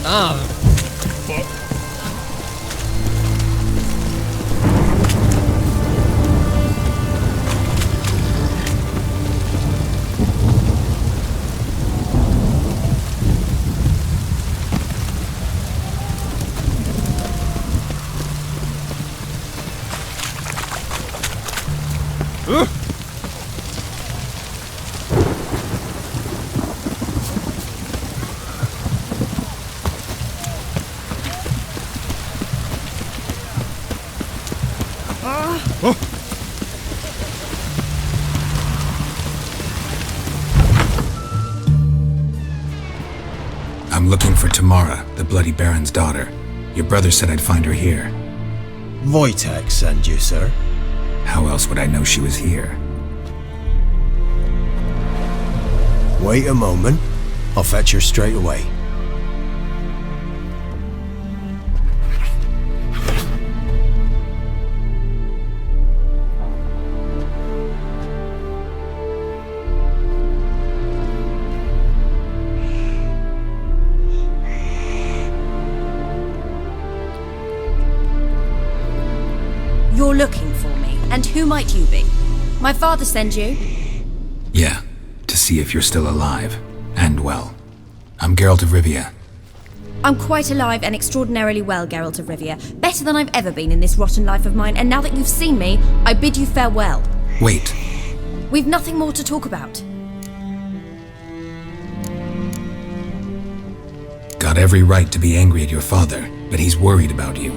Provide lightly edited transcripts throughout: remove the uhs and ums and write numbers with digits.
Ah. I'm looking for Tamara, the Bloody Baron's daughter. Your brother said I'd find her here. Wojtek sent you, sir. How else would I know she was here? Wait a moment. I'll fetch her straight away. You're looking for me, and who might you be? My father sent you? Yeah, to see if you're still alive. And well. I'm Geralt of Rivia. I'm quite alive and extraordinarily well, Geralt of Rivia. Better than I've ever been in this rotten life of mine, and now that you've seen me, I bid you farewell. Wait. We've nothing more to talk about. Got every right to be angry at your father, but he's worried about you.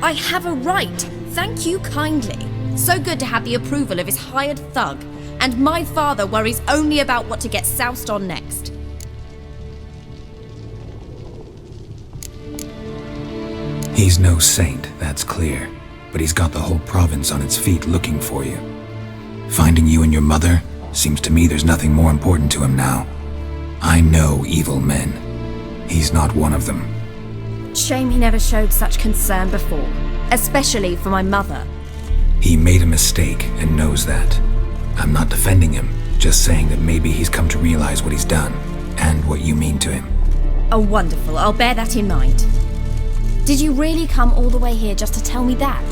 I have a right. Thank you kindly. So good to have the approval of his hired thug. And my father worries only about what to get soused on next. He's no saint, that's clear. But he's got the whole province on its feet looking for you. Finding you and your mother, seems to me there's nothing more important to him now. I know evil men. He's not one of them. Shame he never showed such concern before. Especially for my mother. He made a mistake and knows that. I'm not defending him, just saying that maybe he's come to realize what he's done, and what you mean to him. Oh, wonderful. I'll bear that in mind. Did you really come all the way here just to tell me that?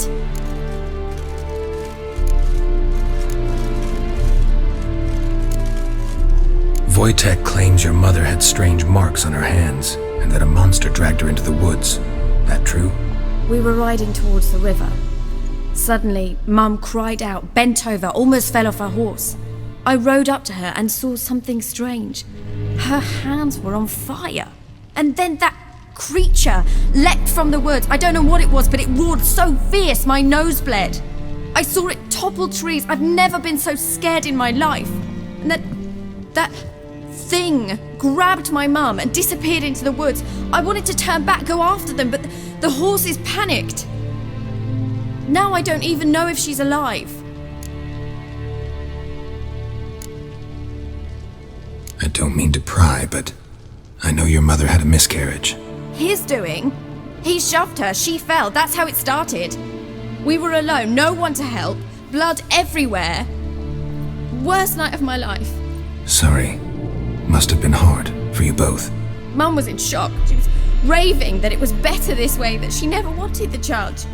Wojtek claims your mother had strange marks on her hands, and that a monster dragged her into the woods. That true? We were riding towards the river. Suddenly, Mum cried out, bent over, almost fell off her horse. I rode up to her and saw something strange. Her hands were on fire. And then that creature leapt from the woods. I don't know what it was, but it roared so fierce my nose bled. I saw it topple trees. I've never been so scared in my life. And that thing grabbed my mum and disappeared into the woods. I wanted to turn back, go after them, but the horses panicked. Now I don't even know if she's alive. I don't mean to pry, but I know your mother had a miscarriage. His doing? He shoved her, she fell, that's how it started. We were alone, no one to help, blood everywhere. Worst night of my life. Sorry. Must have been hard for you both. Mum was in shock. She was raving that it was better this way, that she never wanted the child.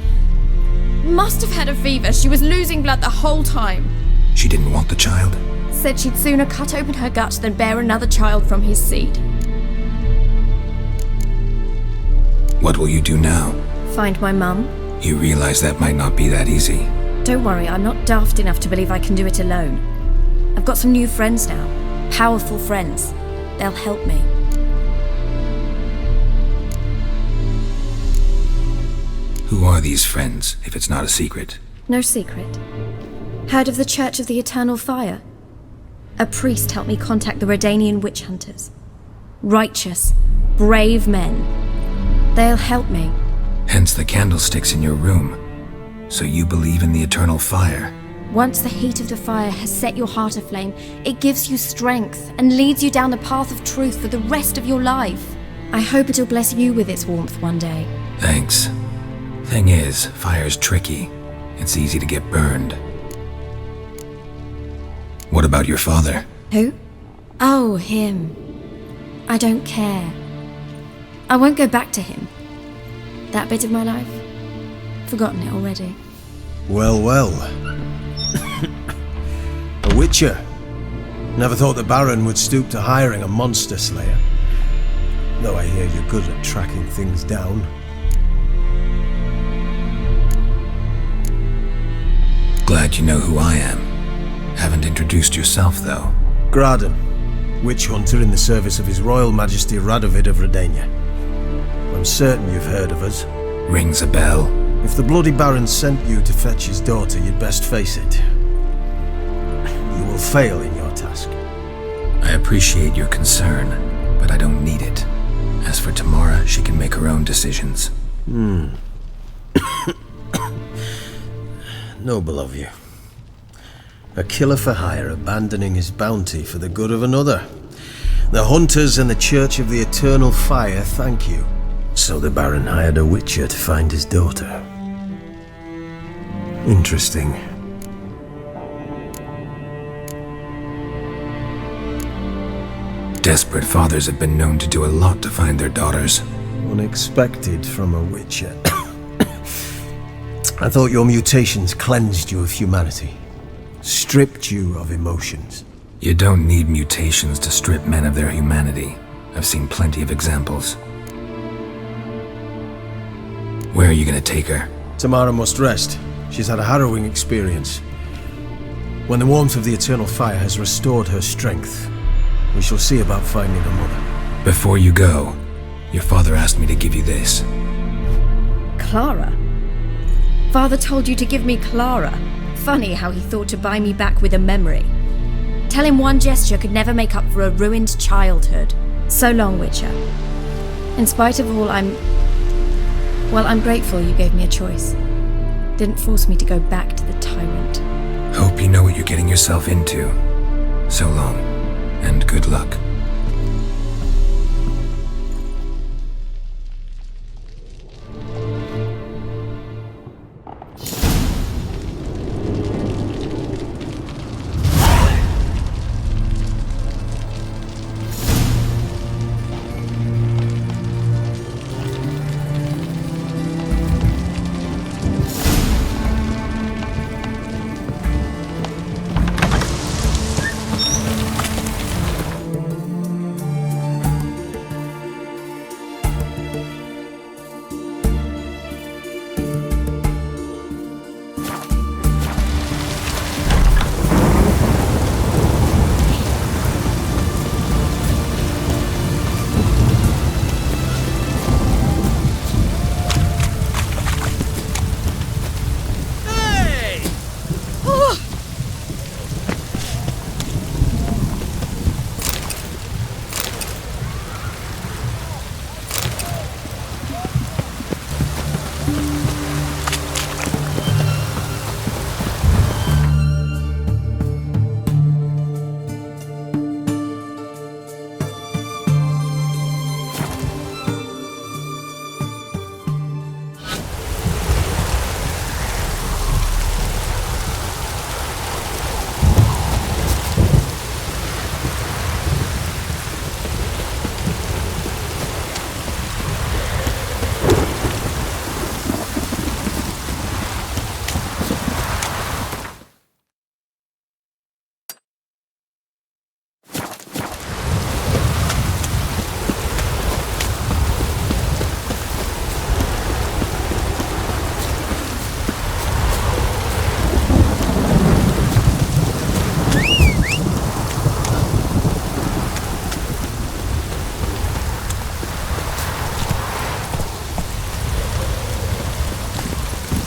Must have had a fever. She was losing blood the whole time. She didn't want the child? Said she'd sooner cut open her gut than bear another child from his seed. What will you do now? Find my mum. You realize that might not be that easy. Don't worry, I'm not daft enough to believe I can do it alone. I've got some new friends now. Powerful friends. They'll help me. Who are these friends, if it's not a secret? No secret. Heard of the Church of the Eternal Fire? A priest helped me contact the Redanian witch hunters. Righteous, brave men. They'll help me. Hence the candlesticks in your room. So you believe in the eternal fire? Once the heat of the fire has set your heart aflame, it gives you strength and leads you down the path of truth for the rest of your life. I hope it'll bless you with its warmth one day. Thanks. Thing is, fire's tricky. It's easy to get burned. What about your father? Who? Oh, him. I don't care. I won't go back to him. That bit of my life? Forgotten it already. Well, well. A witcher. Never thought the Baron would stoop to hiring a monster slayer. Though I hear you're good at tracking things down. Glad you know who I am. Haven't introduced yourself, though. Graden, witch hunter in the service of His Royal Majesty Radovid of Redania. I'm certain you've heard of us. Rings a bell. If the Bloody Baron sent you to fetch his daughter, you'd best face it. You will fail in your task. I appreciate your concern, but I don't need it. As for Tamara, she can make her own decisions. Noble of you. A killer for hire abandoning his bounty for the good of another. The hunters and the Church of the Eternal Fire thank you. So the Baron hired a witcher to find his daughter. Interesting. Desperate fathers have been known to do a lot to find their daughters. Unexpected from a witcher. I thought your mutations cleansed you of humanity. Stripped you of emotions. You don't need mutations to strip men of their humanity. I've seen plenty of examples. Where are you gonna take her? Tamara must rest. She's had a harrowing experience. When the warmth of the Eternal Fire has restored her strength, we shall see about finding her mother. Before you go, your father asked me to give you this. Clara? Father told you to give me Clara. Funny how he thought to buy me back with a memory. Tell him one gesture could never make up for a ruined childhood. So long, Witcher. In spite of all, I'm grateful you gave me a choice. Didn't force me to go back to the tyrant. Hope you know what you're getting yourself into. So long, and good luck.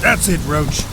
That's it, Roach.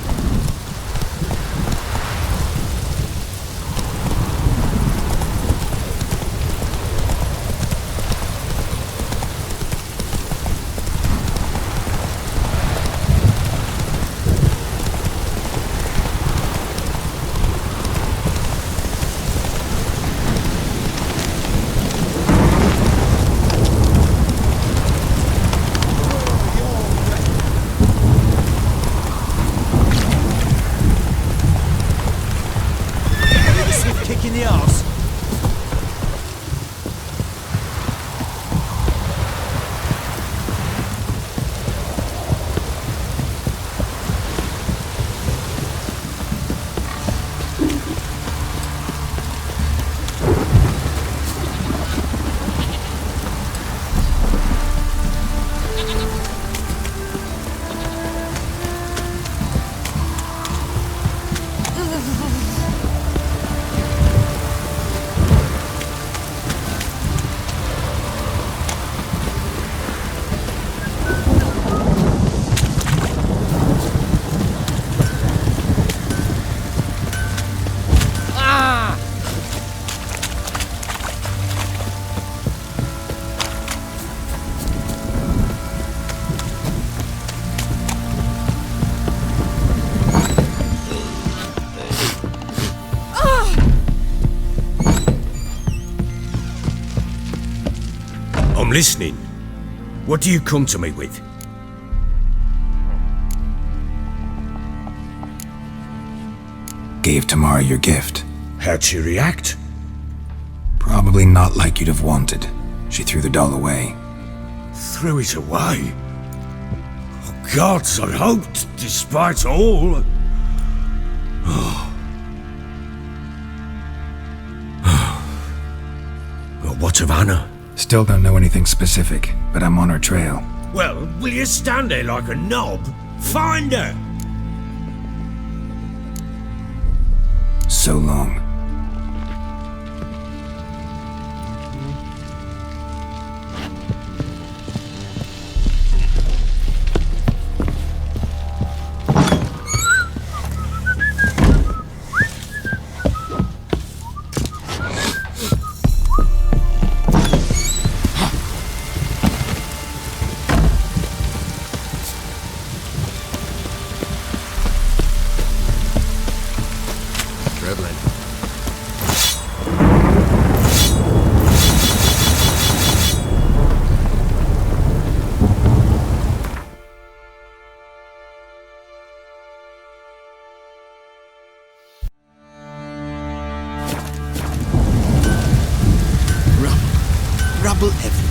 I'm listening. What do you come to me with? Gave Tamara your gift. How'd she react? Probably not like you'd have wanted. She threw the doll away. Threw it away? Oh, gods, I hoped, despite all... Well, what of Anna? Still don't know anything specific, but I'm on her trail. Well, will you stand there like a knob? Find her! So long. Rubble everywhere.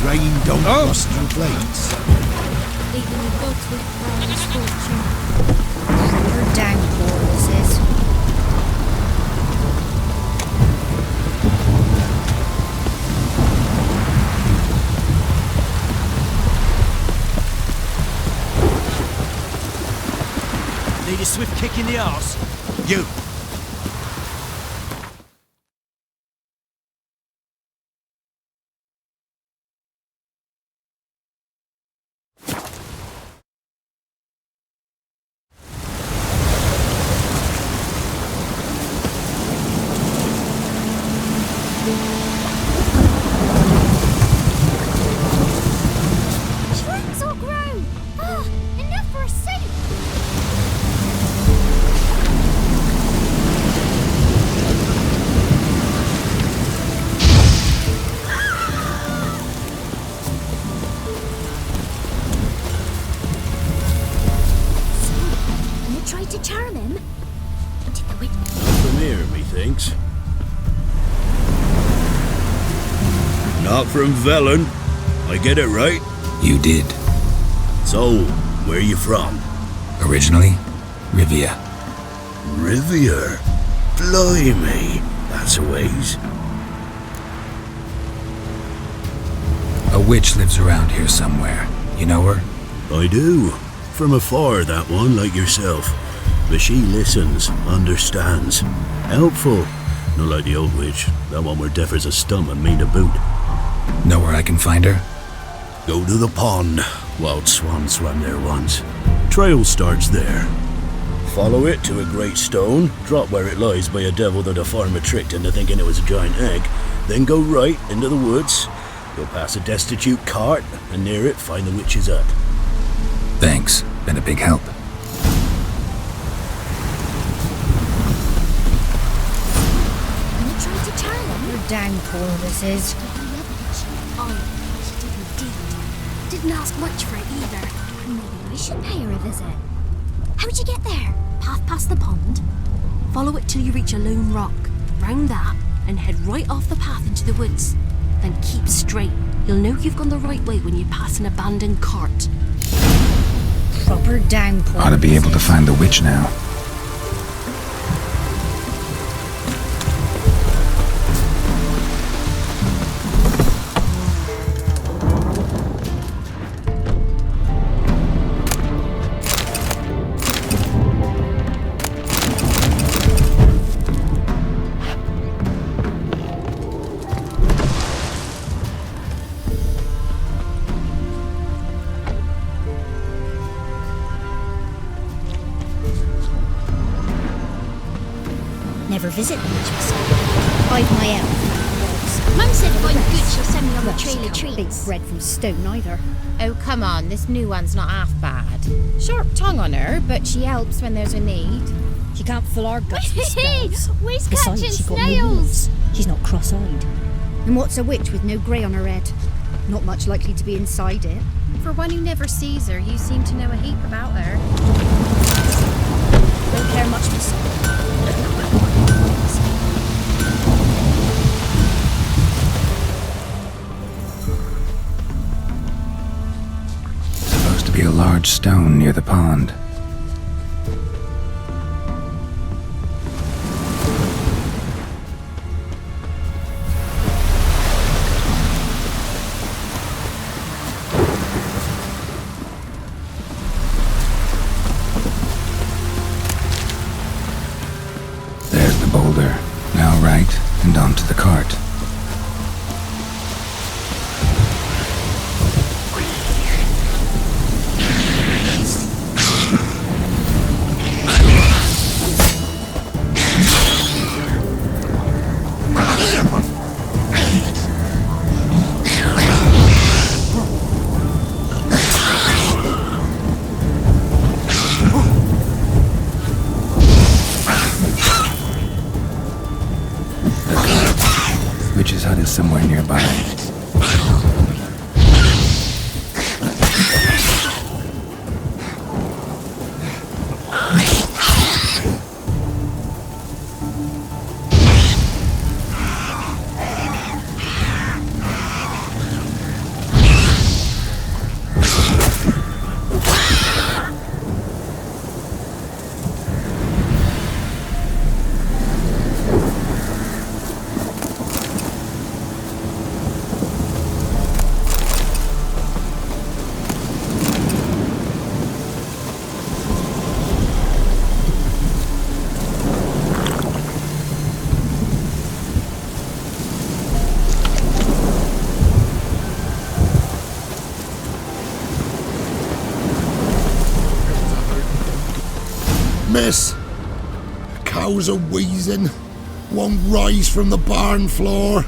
Rain don't rust your blades. Leaving the gods with Brian's fortune. You're downpour, this is. Need a swift kick in the arse. You! Shrimps all grown! Ah, enough for a soup! So, you tried to charm him? Did the witch... From here, methinks. Not from Velen. I get it right? You did. So, where you from? Originally, Rivia. Rivia? Blimey, that's a ways. A witch lives around here somewhere. You know her? I do. From afar, that one, like yourself. But she listens, understands. Helpful. Not like the old witch. That one were deaf as a stump and mean to boot. Know where I can find her? Go to the pond. Wild swan swam there once. Trail starts there. Follow it to a great stone, drop where it lies by a devil that a farmer tricked into thinking it was a giant egg, then go right into the woods. Go past a destitute cart, and near it find the witch's hut. Thanks. Been a big help. You tried to charm him? You're downpour this is. She did indeed. Didn't ask much for it either. Maybe I should pay her a visit. How'd you get there? Path past the pond? Follow it till you reach a lone rock. Round that, and head right off the path into the woods. Then keep straight. You'll know you've gone the right way when you pass an abandoned cart. Proper downpour. Ought to be able to find the witch now. Never visit the witch myself. I've my elf. Mum said if I'm good, she'll send me on the Well, trail she of can't bake treats. bread from stone either. Oh, come on, this new one's not half bad. Sharp tongue on her, but she helps when there's a need. She can't fill our guts with spells. We's Besides, catching she's got no snails. warts. She's not cross-eyed. And what's a witch with no grey on her head? Not much likely to be inside it. For one who never sees her, you seem to know a heap about her. Don't care much myself. Supposed to be a large stone near the pond. There's the boulder. Now right, and onto the cart. Witch's hut is somewhere nearby. Miss, the cows are wheezing, won't rise from the barn floor.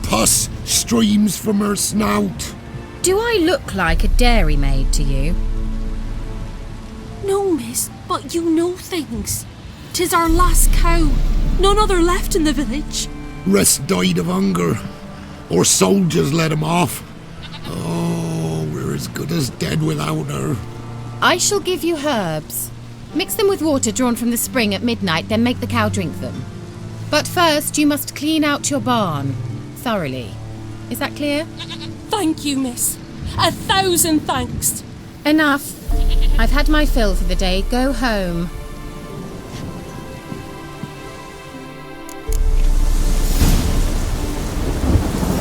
Pus streams from her snout. Do I look like a dairymaid to you? No, miss, but you know things. 'Tis our last cow. None other left in the village. Rest died of hunger, or soldiers let him off. Oh, we're as good as dead without her. I shall give you herbs. Mix them with water drawn from the spring at midnight, then make the cow drink them. But first, you must clean out your barn thoroughly. Is that clear? Thank you, miss. 1,000 thanks. Enough. I've had my fill for the day. Go home.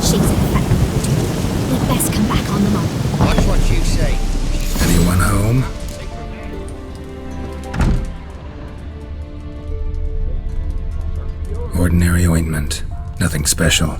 She's infected. We'd best come back on the mob. Watch what you say. Anyone home? Ordinary ointment. Nothing special.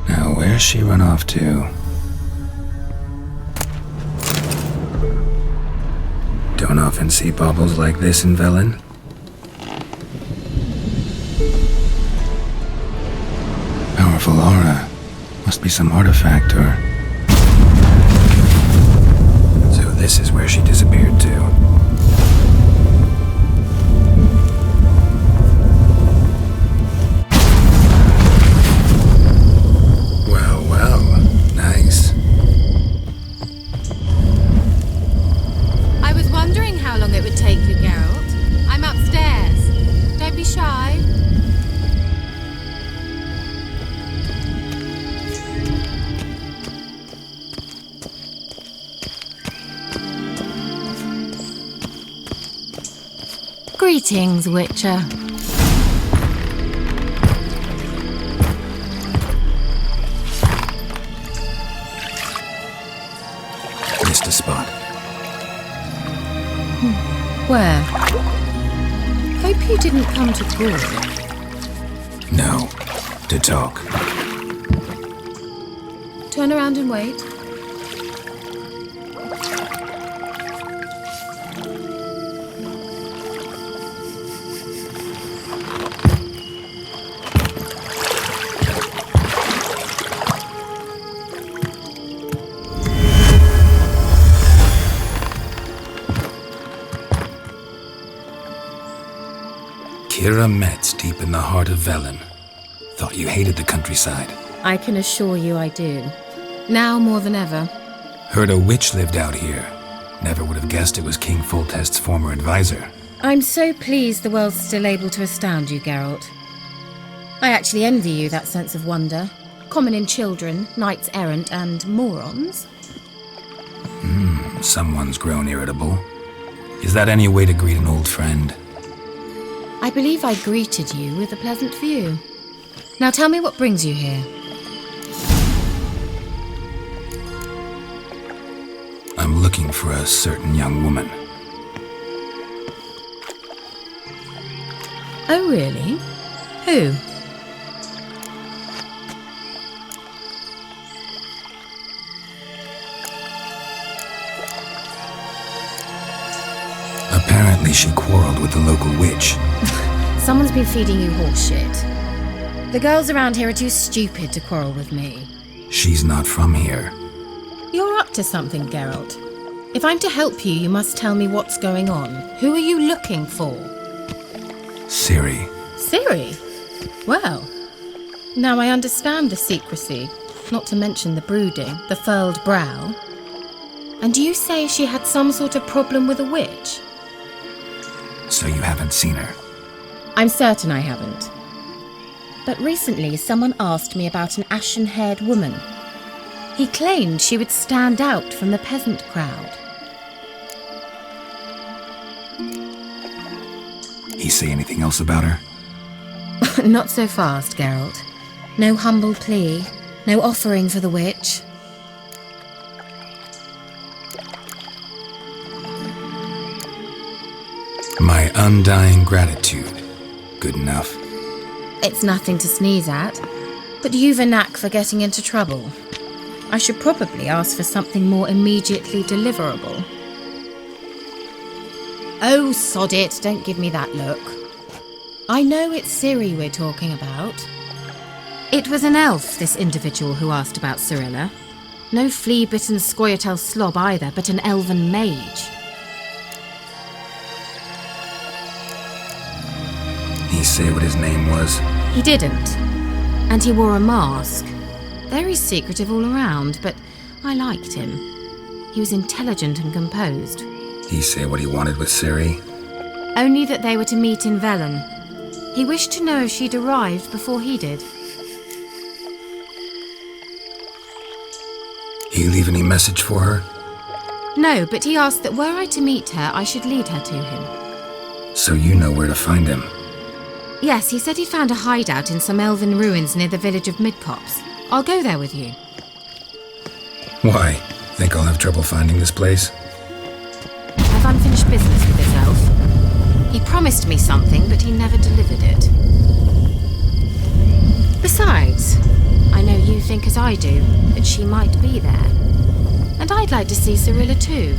Now, where's she run off to? Don't often see baubles like this in Velen. aura. Must be some artifact or... So this is where she disappeared to. Well, nice. I was wondering how long it would take you, Geralt. I'm upstairs. Don't be shy. Greetings, Witcher. Missed a spot. Where? Hope you didn't come to call. No. To talk. Turn around and wait. Kira Metz, deep in the heart of Velen. Thought you hated the countryside. I can assure you I do. Now more than ever. Heard a witch lived out here. Never would have guessed it was King Foltest's former advisor. I'm so pleased the world's still able to astound you, Geralt. I actually envy you that sense of wonder. Common in children, knights errant, and morons. Someone's grown irritable. Is that any way to greet an old friend? I believe I greeted you with a pleasant view. Now tell me what brings you here. I'm looking for a certain young woman. Oh, really? Who? Apparently she quarreled with the local witch. Someone's been feeding you horse shit. The girls around here are too stupid to quarrel with me. She's not from here. You're up to something, Geralt. If I'm to help you, you must tell me what's going on. Who are you looking for? Ciri. Ciri? Well, now I understand the secrecy, not to mention the brooding, the furled brow. And you say she had some sort of problem with a witch? So you haven't seen her? I'm certain I haven't. But recently someone asked me about an ashen-haired woman. He claimed she would stand out from the peasant crowd. He say anything else about her? Not so fast, Geralt. No humble plea, no offering for the witch. My undying gratitude. Good enough. It's nothing to sneeze at, but you've a knack for getting into trouble. I should probably ask for something more immediately deliverable. Oh, sod it, don't give me that look. I know it's Ciri we're talking about. It was an elf, this individual who asked about Cirilla. No flea-bitten Scoia'tael slob either, but an elven mage. He say what his name was? He didn't. And he wore a mask. Very secretive all around, but I liked him. He was intelligent and composed. He say what he wanted with Ciri? Only that they were to meet in Velen. He wished to know if she'd arrived before he did. He leave any message for her? No, but he asked that were I to meet her, I should lead her to him. So you know where to find him? Yes, he said he'd found a hideout in some elven ruins near the village of Midcopse. I'll go there with you. Why? Think I'll have trouble finding this place? I've unfinished business with this elf. He promised me something, but he never delivered it. Besides, I know you think as I do, that she might be there. And I'd like to see Cirilla too.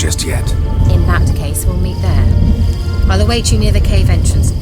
just yet. In that case, we'll meet there. I'll await you near the cave entrance.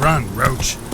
Run, Roach.